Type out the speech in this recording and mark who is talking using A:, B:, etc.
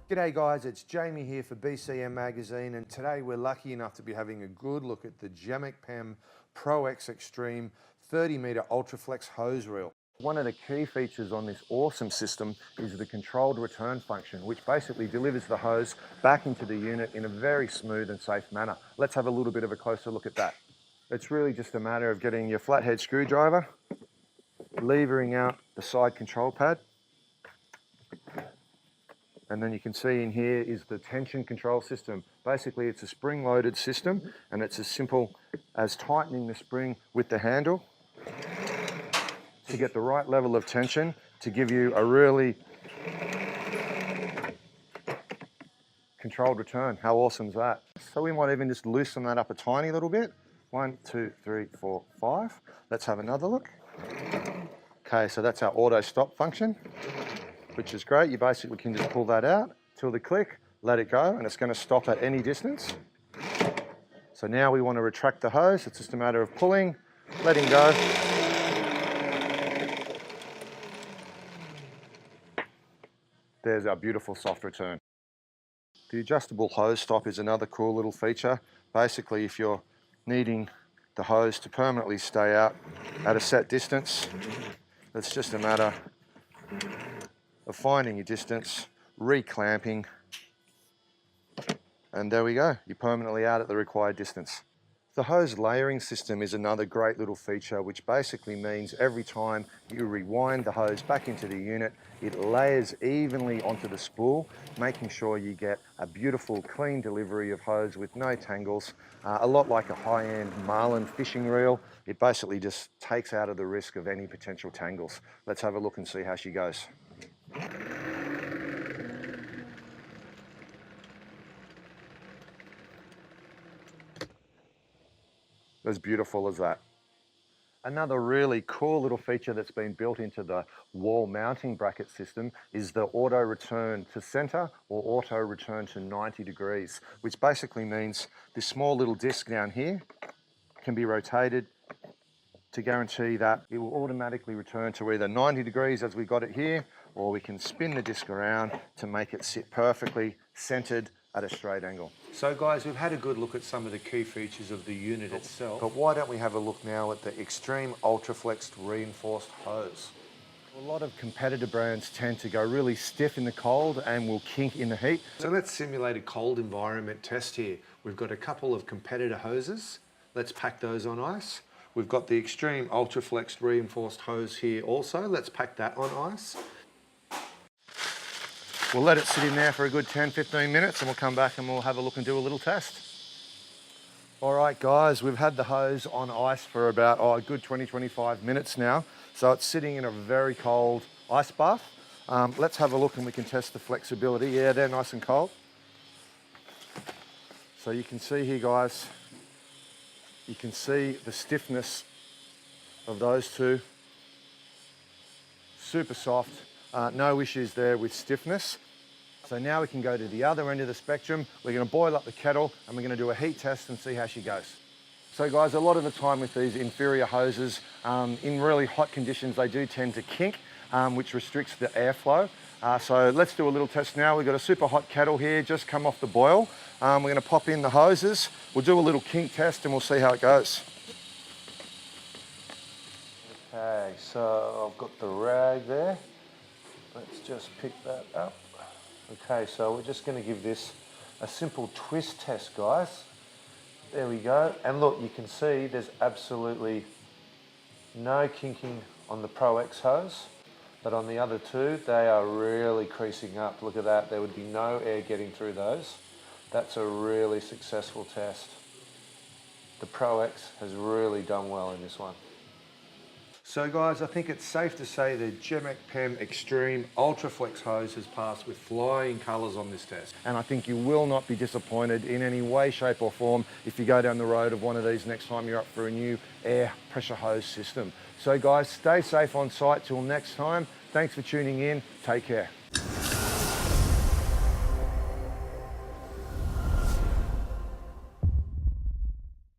A: G'day guys, it's Jamie here for BCM Magazine, and today we're lucky enough to be having a good look at the BCM Pro X Extreme 30-meter Ultraflex hose reel. One of the key features on this awesome system is the controlled return function, which basically delivers the hose back into the unit in a very smooth and safe manner. Let's have a little bit of a closer look at that. It's really just a matter of getting your flathead screwdriver, levering out the side control pad, and then you can see in here is the tension control system. Basically, it's a spring-loaded system, and it's as simple as tightening the spring with the handle to get the right level of tension to give you a really controlled return. How awesome is that? So we might even just loosen that up a tiny little bit. 1, 2, 3, 4, 5. Let's have another look. Okay, so that's our auto stop function, which is great. You basically can just pull that out till the click, let it go, and it's going to stop at any distance. So now we want to retract the hose. It's just a matter of pulling, letting go. There's our beautiful soft return. The adjustable hose stop is another cool little feature. Basically, if you're needing the hose to permanently stay out at a set distance, it's just a matter of finding your distance, reclamping, and there we go, you're permanently out at the required distance. The hose layering system is another great little feature, which basically means every time you rewind the hose back into the unit, it layers evenly onto the spool, making sure you get a beautiful, clean delivery of hose with no tangles. A lot like a high-end marlin fishing reel, it basically just takes out of the risk of any potential tangles. Let's have a look and see how she goes. As beautiful as that. Another really cool little feature that's been built into the wall mounting bracket system is the auto return to center or auto return to 90 degrees, which basically means this small little disc down here can be rotated to guarantee that it will automatically return to either 90 degrees as we got it here, or we can spin the disc around to make it sit perfectly centered at a straight angle. So guys, we've had a good look at some of the key features of the unit itself, but why don't we have a look now at the Extreme Ultraflex reinforced hose. A lot of competitor brands tend to go really stiff in the cold and will kink in the heat. So let's simulate a cold environment test here. We've got a couple of competitor hoses. Let's pack those on ice. We've got the Extreme Ultraflex reinforced hose here also. Let's pack that on ice. We'll let it sit in there for a good 10-15 minutes and we'll come back and we'll have a look and do a little test. All right guys, we've had the hose on ice for about a good 20-25 minutes now. So it's sitting in a very cold ice bath. Let's have a look and we can test the flexibility. Yeah, they're nice and cold. So you can see here guys, you can see the stiffness of those two. Super soft, no issues there with stiffness. So now we can go to the other end of the spectrum. We're going to boil up the kettle and we're going to do a heat test and see how she goes. So guys, a lot of the time with these inferior hoses, in really hot conditions, they do tend to kink, which restricts the airflow. So let's do a little test now. We've got a super hot kettle here, just come off the boil. We're going to pop in the hoses. We'll do a little kink test and we'll see how it goes. Okay, so I've got the rag there. Let's just pick that up. Okay, so we're just going to give this a simple twist test, guys. There we go. And look, you can see there's absolutely no kinking on the Pro X hose, but on the other two, they are really creasing up. Look at that. There would be no air getting through those. That's a really successful test. The Pro X has really done well in this one. So guys, I think it's safe to say the BCM Extreme Ultraflex hose has passed with flying colours on this test. And I think you will not be disappointed in any way, shape or form if you go down the road of one of these next time you're up for a new air pressure hose system. So guys, stay safe on site till next time. Thanks for tuning in. Take care.